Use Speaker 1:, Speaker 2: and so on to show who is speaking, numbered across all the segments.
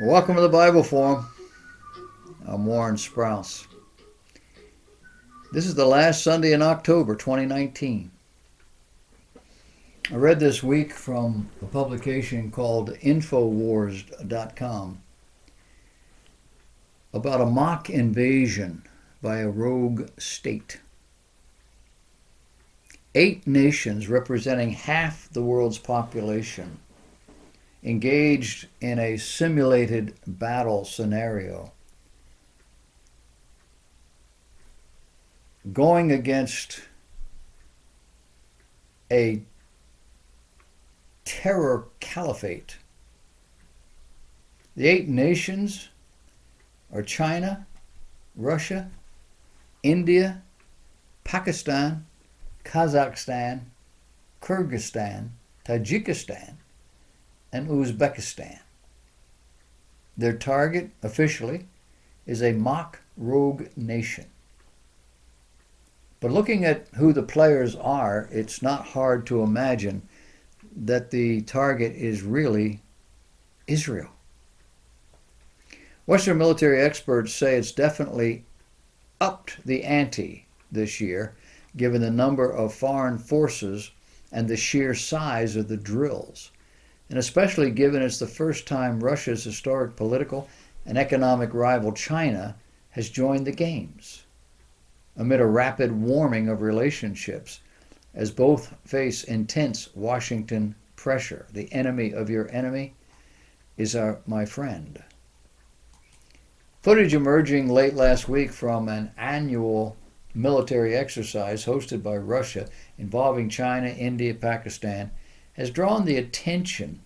Speaker 1: Welcome to the Bible Forum. I'm Warren Sprouse. This is the last Sunday in October 2019. I read this week from a publication called Infowars.com about a mock invasion by a rogue state. 8 nations representing half the world's population engaged in a simulated battle scenario, going against a terror caliphate. The 8 nations are China, Russia, India, Pakistan, Kazakhstan, Kyrgyzstan, Tajikistan, and Uzbekistan. Their target, officially, is a mock rogue nation. But looking at who the players are, it's not hard to imagine that the target is really Israel. Western military experts say it's definitely upped the ante this year, given the number of foreign forces and the sheer size of the drills, and especially given it's the first time Russia's historic political and economic rival China has joined the games, amid a rapid warming of relationships as both face intense Washington pressure. The enemy of your enemy is my friend. Footage emerging late last week from an annual military exercise hosted by Russia involving China, India, Pakistan has drawn the attention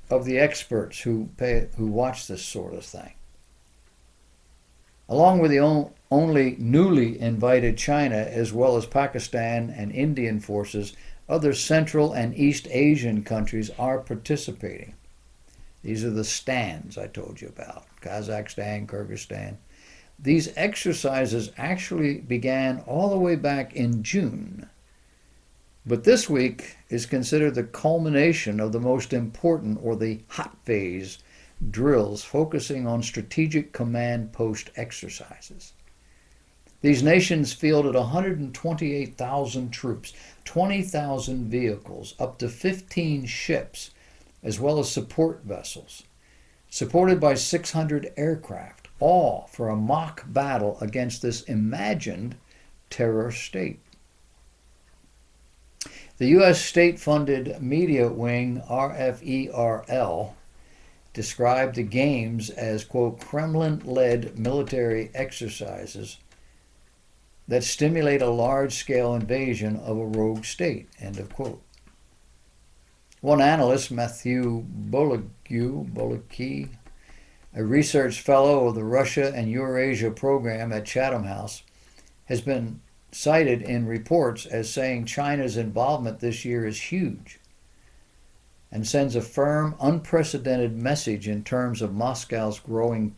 Speaker 1: of the experts who watch this sort of thing. Along with the only newly invited China, as well as Pakistan and Indian forces, other Central and East Asian countries are participating. These are the stands I told you about: Kazakhstan, Kyrgyzstan. These exercises actually began all the way back in June. But this week is considered the culmination of the most important, or the hot phase, drills focusing on strategic command post exercises. These nations fielded 128,000 troops, 20,000 vehicles, up to 15 ships, as well as support vessels, supported by 600 aircraft, all for a mock battle against this imagined terror state. The U.S. state-funded media wing RFERL described the games as, quote, Kremlin-led military exercises that stimulate a large-scale invasion of a rogue state, end of quote. One analyst, Matthew Bolaki, a research fellow of the Russia and Eurasia program at Chatham House, has been cited in reports as saying China's involvement this year is huge and sends a firm, unprecedented message in terms of Moscow's growing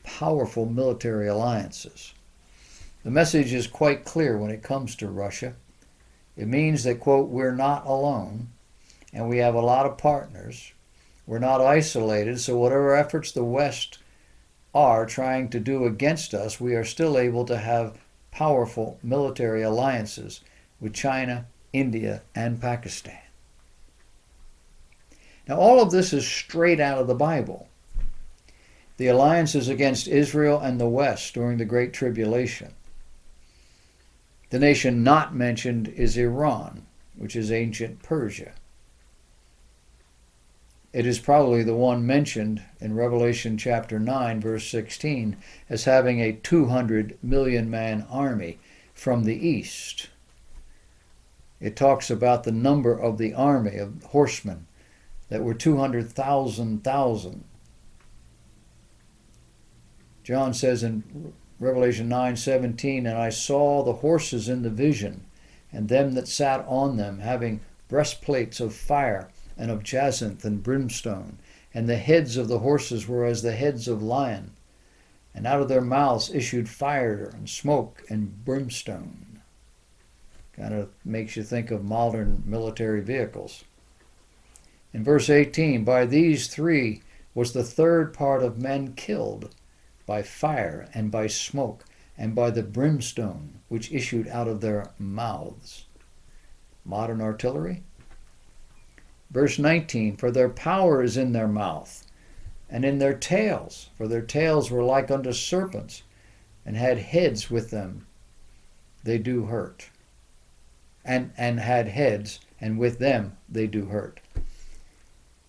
Speaker 1: powerful military alliances. The message is quite clear when it comes to Russia. It means that, quote, we're not alone, and we have a lot of partners. We're not isolated, so whatever efforts the West are trying to do against us, we are still able to have powerful military alliances with China, India, and Pakistan. Now, all of this is straight out of the Bible. The alliances against Israel and the West during the Great Tribulation. The nation not mentioned is Iran, which is ancient Persia. It is probably the one mentioned in Revelation chapter 9, verse 16, as having a 200 million man army from the east. It talks about the number of the army of horsemen that were 200,000. John says in Revelation 9:17, and I saw the horses in the vision, and them that sat on them, having breastplates of fire, and of jacinth and brimstone, and the heads of the horses were as the heads of lion, and out of their mouths issued fire and smoke and brimstone. Kind of makes you think of modern military vehicles. In verse 18, by these 3 was the third part of men killed by fire and by smoke and by the brimstone which issued out of their mouths. Modern artillery. Verse 19, for their power is in their mouth, and in their tails, for their tails were like unto serpents, and had heads with them, they do hurt. And had heads, and with them they do hurt.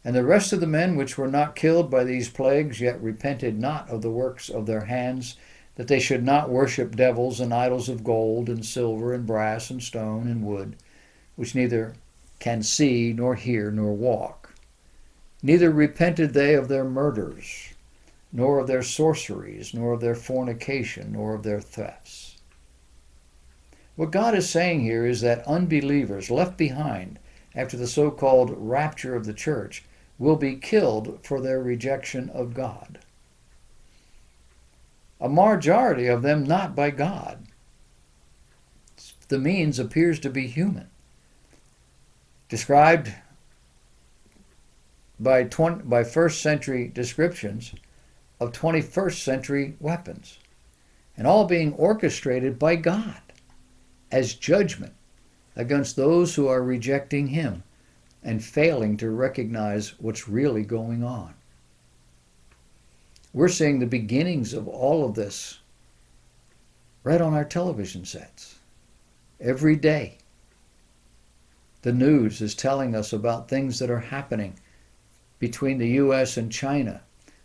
Speaker 1: And the rest of the men which were not killed by these plagues, yet repented not of the works of their hands, that they should not worship devils and idols of gold and silver and brass and stone and wood, which neither can see nor hear nor walk. Neither repented they of their murders, nor of their sorceries, nor of their fornication, nor of their thefts. What God is saying here is that unbelievers left behind after the so-called rapture of the church will be killed for their rejection of God. A majority of them not by God. The means appears to be human. Described by first century descriptions of 21st century weapons, and all being orchestrated by God as judgment against those who are rejecting Him and failing to recognize what's really going on. We're seeing the beginnings of all of this right on our television sets. Every day, the news is telling us about things that are happening between the U.S. and China,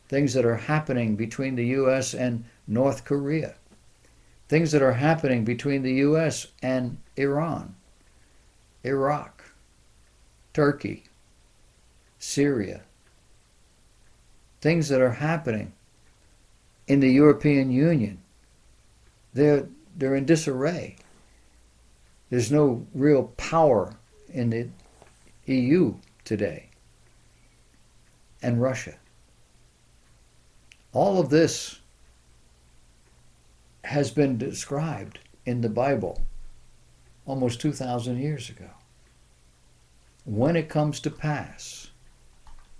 Speaker 1: things that are happening between the U.S. and North Korea, things that are happening between the U.S. and Iran, Iraq, Turkey, Syria, things that are happening in the European Union. They're in disarray. There's no real power in the EU today. And Russia. All of this has been described in the Bible almost 2,000 years ago. When it comes to pass,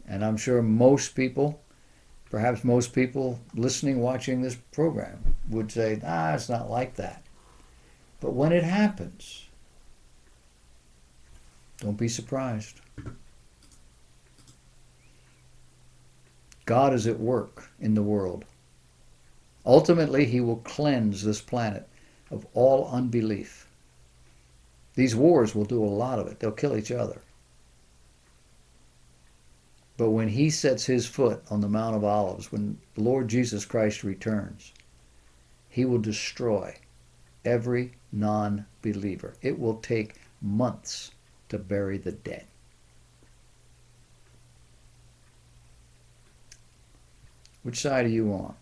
Speaker 1: and I'm sure most people, perhaps most people listening, watching this program would say, it's not like that. But when it happens, don't be surprised. God is at work in the world. Ultimately, He will cleanse this planet of all unbelief. These wars will do a lot of it. They'll kill each other. But when He sets His foot on the Mount of Olives, when the Lord Jesus Christ returns, He will destroy every non-believer. It will take months to bury the dead. Which side are you on?